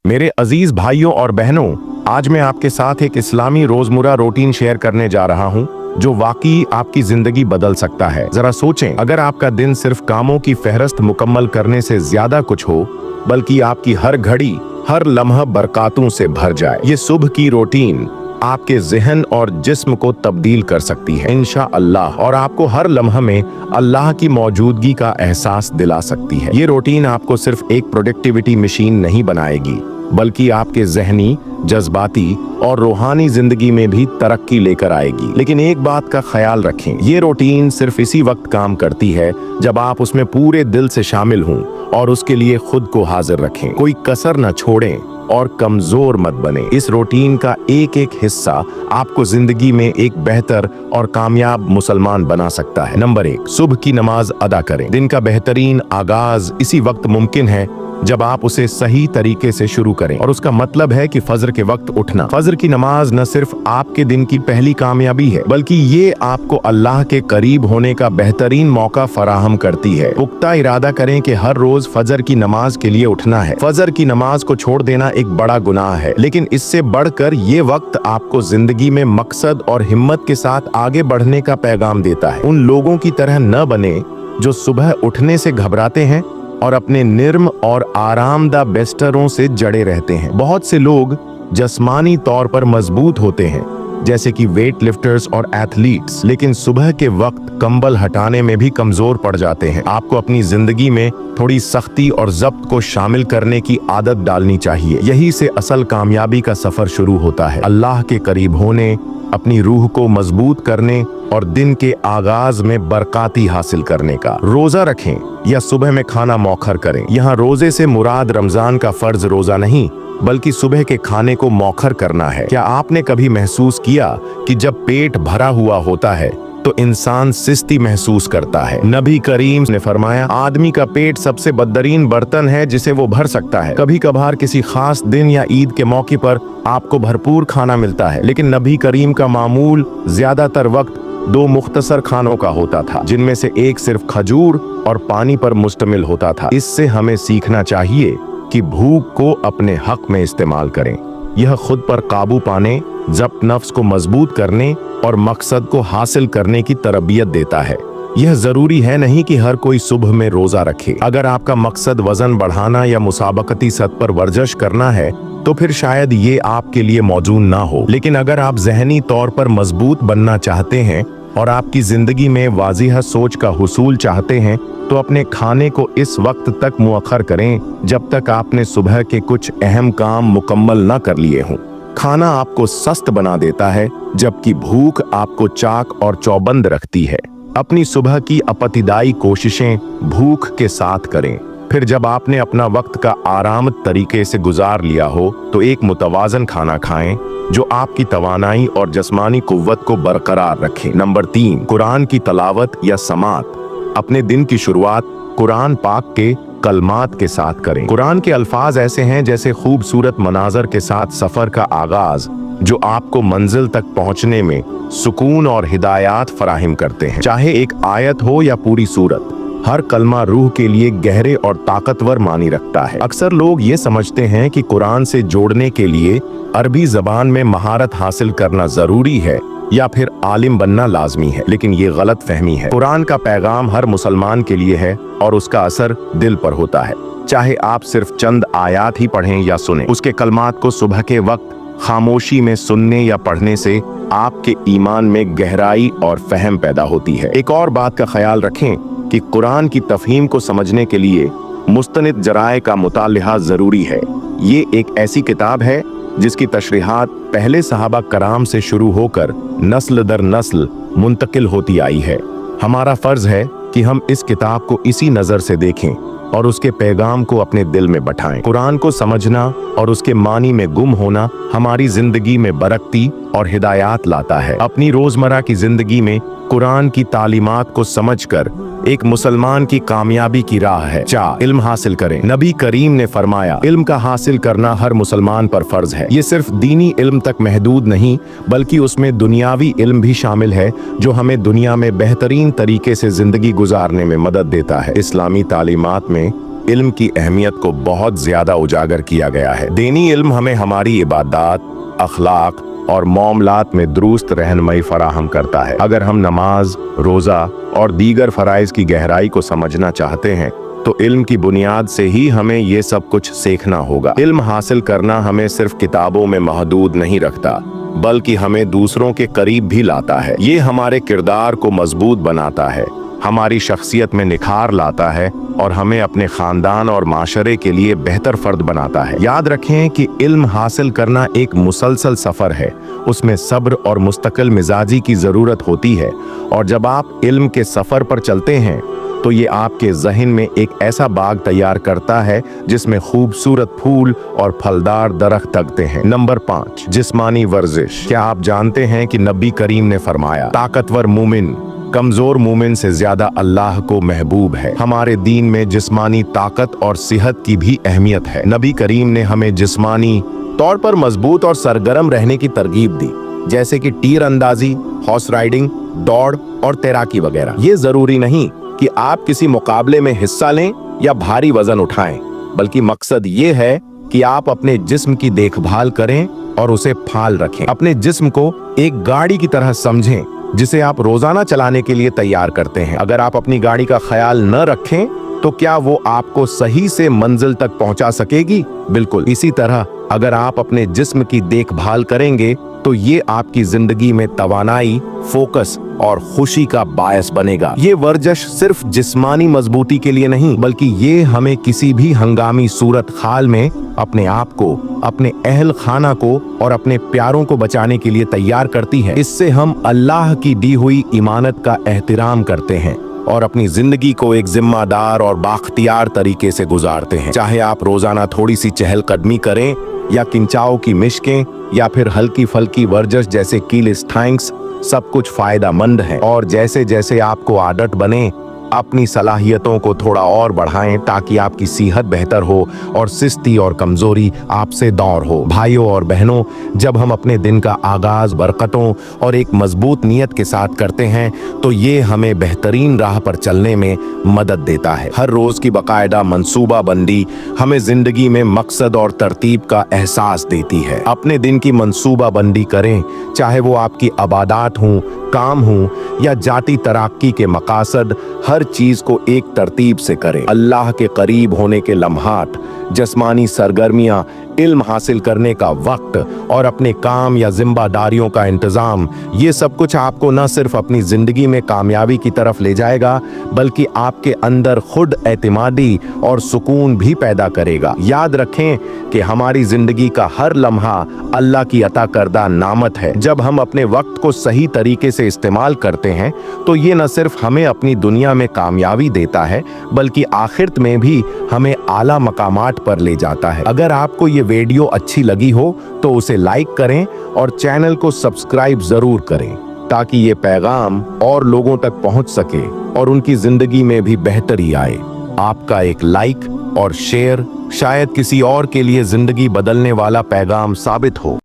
मेरे अजीज भाइयों और बहनों, आज मैं आपके साथ एक इस्लामी रोजमर्रा रूटीन शेयर करने जा रहा हूं जो वाकई आपकी जिंदगी बदल सकता है। जरा सोचें, अगर आपका दिन सिर्फ कामों की फहरिस्त मुकम्मल करने से ज्यादा कुछ हो, बल्कि आपकी हर घड़ी, हर लम्हा बरकातों से भर जाए। ये सुबह की रूटीन आपके ज़हन और जिस्म को तब्दील कर सकती है इंशाअल्लाह, और आपको हर लम्हा में अल्लाह की मौजूदगी का एहसास दिला सकती है। ये रूटीन आपको सिर्फ एक प्रोडक्टिविटी मशीन नहीं बनाएगी, बल्कि आपके ज़हनी, जज्बाती और रूहानी जिंदगी में भी तरक्की लेकर आएगी। लेकिन एक बात का ख्याल रखें, ये रूटीन सिर्फ इसी वक्त काम करती है जब आप उसमें पूरे दिल से शामिल हों और उसके लिए खुद को हाजिर रखें। कोई कसर न छोड़ें और कमजोर मत बने। इस रूटीन का एक एक हिस्सा आपको जिंदगी में एक बेहतर और कामयाब मुसलमान बना सकता है। नंबर 1, सुबह की नमाज अदा करें। दिन का बेहतरीन आगाज इसी वक्त मुमकिन है जब आप उसे सही तरीके से शुरू करें, और उसका मतलब है कि फजर के वक्त उठना। फजर की नमाज न सिर्फ आपके दिन की पहली कामयाबी है, बल्कि ये आपको अल्लाह के करीब होने का बेहतरीन मौका फराहम करती है। पुख्ता इरादा करें कि हर रोज फजर की नमाज के लिए उठना है। फजर की नमाज को छोड़ देना एक बड़ा गुनाह है, लेकिन इससे बढ़कर ये वक्त आपको जिंदगी में मकसद और हिम्मत के साथ आगे बढ़ने का पैगाम देता है। उन लोगों की तरह न बने जो सुबह उठने से घबराते हैं और अपने निर्म और आरामदा बिस्तरों से जड़े रहते हैं। बहुत से लोग जिस्मानी तौर पर मजबूत होते हैं, जैसे कि वेट लिफ्टर्स और एथलीट्स, लेकिन सुबह के वक्त कंबल हटाने में भी कमजोर पड़ जाते हैं। आपको अपनी जिंदगी में थोड़ी सख्ती और जब्त को शामिल करने की आदत डालनी चाहिए। यही से असल कामयाबी का सफर शुरू होता है। अल्लाह के करीब होने, अपनी रूह को मजबूत करने और दिन के आगाज में बरकाती हासिल करने का। रोजा रखें या सुबह में खाना मौखर करें। यहाँ रोजे से मुराद रमजान का फर्ज रोजा नहीं, बल्कि सुबह के खाने को मौखर करना है। क्या आपने कभी महसूस किया कि जब पेट भरा हुआ होता है तो इंसान सुस्ती महसूस करता है? नबी करीम ने फरमाया, आदमी का पेट सबसे बदतरीन बर्तन है जिसे वो भर सकता है। कभी कभार किसी खास दिन या ईद के मौके पर आपको भरपूर खाना मिलता है, लेकिन नबी करीम का मामूल ज्यादातर वक्त 2 मुख्तसर खानों का होता था, जिनमें से एक सिर्फ खजूर और पानी पर मुश्तमिल होता था। इससे हमें सीखना चाहिए कि भूख को अपने हक में इस्तेमाल करें। यह खुद पर काबू पाने, जब्त नफ्स को मजबूत करने और मकसद को हासिल करने की तरबियत देता है। यह जरूरी है नहीं कि हर कोई सुबह में रोजा रखे। अगर आपका मकसद वजन बढ़ाना या मुसाबकती सतह पर वर्जिश करना है तो फिर शायद ये आपके लिए मौजूद ना हो। लेकिन अगर आप जहनी तौर पर मजबूत बनना चाहते हैं और आपकी जिंदगी में वाज़िह सोच का हुसूल चाहते हैं, तो अपने खाने को इस वक्त तक मुअख्खर करें जब तक आपने सुबह के कुछ अहम काम मुकम्मल न कर लिए हों। खाना आपको सस्त बना देता है, जबकि भूख आपको चाक और चौबंद रखती है। अपनी सुबह की अपतिदाई कोशिशें भूख के साथ करें। फिर जब आपने अपना वक्त का आराम तरीके से गुजार लिया हो तो एक मुतवाजन खाना खाएं जो आपकी तवानाई और जिस्मानी कुव्वत को बरकरार रखे। नंबर 3, कुरान की तलावत या समात। अपने दिन की शुरुआत कुरान पाक के कलमात के साथ करें। कुरान के अल्फाज ऐसे हैं जैसे खूबसूरत मनाजर के साथ सफर का आगाज, जो आपको मंजिल तक पहुंचने में सुकून और हिदायत फराहिम करते हैं। चाहे एक आयत हो या पूरी सूरत, हर कलमा रूह के लिए गहरे और ताकतवर मानी रखता है। अक्सर लोग ये समझते हैं कि कुरान से जोड़ने के लिए अरबी जबान में महारत हासिल करना जरूरी है या फिर आलिम बनना लाजमी है, लेकिन ये गलत फहमी है। कुरान का पैगाम हर मुसलमान के लिए है और उसका असर दिल पर होता है। चाहे आप सिर्फ चंद आयात ही पढ़ें या सुने, उसके कलमात को सुबह के वक्त खामोशी में सुनने या पढ़ने से आपके ईमान में गहराई और फहम पैदा होती है। एक और बात का ख्याल रखें कि कुरान की तफहीम को समझने के लिए मुस्तनिद जराए का मुतालिहा जरूरी है। ये एक ऐसी किताब है जिसकी तशरीहात पहले सहाबा कराम से शुरू होकर नस्ल दर नस्ल मुंतकिल होती आई है। हमारा फर्ज है कि हम इस किताब को इसी नजर से देखें और उसके पैगाम को अपने दिल में बैठाएं। कुरान को समझना और उसके मानी में गुम होना हमारी जिंदगी में बरकती और हिदायत लाता है। अपनी रोजमर्रा की जिंदगी में कुरान की तालीमात को समझकर एक मुसलमान की कामयाबी की राह है। 4, इल्म हासिल करें। नबी करीम ने फरमाया, इल्म का हासिल करना हर मुसलमान पर फर्ज है। ये सिर्फ दीनी इल्म तक महदूद नहीं, बल्कि उसमें दुनियावी इल्म भी शामिल है जो हमें दुनिया में बेहतरीन तरीके से जिंदगी गुजारने में मदद देता है। इस्लामी तालीमात में इल्म की अहमियत को बहुत ज्यादा उजागर किया गया है। दीनी इल्म हमें हमारी इबादत, अखलाक और मामलात में दुरुस्त रहनुमाई फराहम करता है। अगर हम नमाज, रोजा और दीगर फराइज की गहराई को समझना चाहते हैं तो इल्म की बुनियाद से ही हमें ये सब कुछ सीखना होगा। इल्म हासिल करना हमें सिर्फ किताबों में महदूद नहीं रखता, बल्कि हमें दूसरों के करीब भी लाता है। ये हमारे किरदार को मजबूत बनाता है, हमारी शख्सियत में निखार लाता है और हमें अपने खानदान और माशरे के लिए बेहतर फर्द बनाता है। याद रखें कि इल्म हासिल करना एक मुसलसल सफर है, उसमें सब्र और मुस्तकिल मिजाजी की जरूरत होती है। और जब आप इल्म के सफर पर चलते हैं तो ये आपके जहन में एक ऐसा बाग तैयार करता है जिसमें खूबसूरत फूल और फलदार दरख्त लगते हैं। नंबर 5, जिस्मानी वर्जिश। क्या आप जानते हैं कि नबी करीम ने फरमाया, ताकतवर मोमिन कमजोर मोमिन से ज्यादा अल्लाह को महबूब है। हमारे दीन में जिस्मानी ताकत और सेहत की भी अहमियत है। नबी करीम ने हमें जिस्मानी तौर पर मजबूत और सरगर्म रहने की तरगीब दी, जैसे कि तीर अंदाजी, हॉर्स राइडिंग, दौड़ और तैराकी वगैरह। ये जरूरी नहीं कि आप किसी मुकाबले में हिस्सा लें या भारी वजन उठाएं, बल्कि मकसद ये है कि आप अपने जिस्म की देखभाल करें और उसे फाल रखें। अपने जिस्म को एक गाड़ी की तरह समझें जिसे आप रोजाना चलाने के लिए तैयार करते हैं। अगर आप अपनी गाड़ी का ख्याल न रखें तो क्या वो आपको सही से मंजिल तक पहुंचा सकेगी? बिल्कुल। इसी तरह अगर आप अपने जिस्म की देखभाल करेंगे तो ये आपकी जिंदगी में तवानाई, फोकस और खुशी का बायस बनेगा। ये वर्जिश सिर्फ जिस्मानी मजबूती के लिए नहीं, बल्कि ये हमें किसी भी हंगामी सूरत हाल में अपने आप को, अपने अहल खाना को और अपने प्यारों को बचाने के लिए तैयार करती है। इससे हम अल्लाह की दी हुई इमानत का एहतराम करते हैं और अपनी जिंदगी को एक जिम्मेदार और बाख्तियार तरीके से गुजारते हैं। चाहे आप रोजाना थोड़ी सी चहलकदमी करें या किंचाओ की मिश्कें या फिर हल्की फल्की वर्जिश जैसे कीलिस्थाइंग्स, सब कुछ फायदेमंद है। और जैसे जैसे आपको आदत बने, अपनी सलाहियतों को थोड़ा और बढ़ाएं ताकि आपकी सेहत बेहतर हो और सुस्ती और कमजोरी आपसे दूर हो। भाइयों और बहनों, जब हम अपने दिन का आगाज बरकतों और एक मजबूत नीयत के साथ करते हैं तो ये हमें बेहतरीन राह पर चलने में मदद देता है। हर रोज की बाकायदा मंसूबा बंदी हमें जिंदगी में मकसद और तरतीब का एहसास देती है। अपने दिन की मंसूबा बंदी करें, चाहे वो आपकी इबादत हो, काम हो या जाती तरक्की के मकासद, हर चीज को एक तरतीब से करें। अल्लाह के करीब होने के लम्हात, जिस्मानी सरगर्मियां, इल्म हासिल करने का वक्त और अपने काम या जिम्मेदारियों का इंतजाम, ये सब कुछ आपको न सिर्फ अपनी जिंदगी में कामयाबी की तरफ ले जाएगा, बल्कि आपके अंदर खुद एतमादी और सुकून भी पैदा करेगा। याद रखें कि हमारी जिंदगी का हर लम्हा अल्लाह की अता करदा नामत है। जब हम अपने वक्त को सही तरीके से इस्तेमाल करते हैं तो ये न सिर्फ हमें अपनी दुनिया में कामयाबी देता है, बल्कि आखिरत में भी हमें आला मकामात पर ले जाता है। अगर आपको ये वीडियो अच्छी लगी हो तो उसे लाइक करें और चैनल को सब्सक्राइब जरूर करें ताकि ये पैगाम और लोगों तक पहुंच सके और उनकी जिंदगी में भी बेहतरी आए। आपका एक लाइक और शेयर शायद किसी और के लिए जिंदगी बदलने वाला पैगाम साबित हो।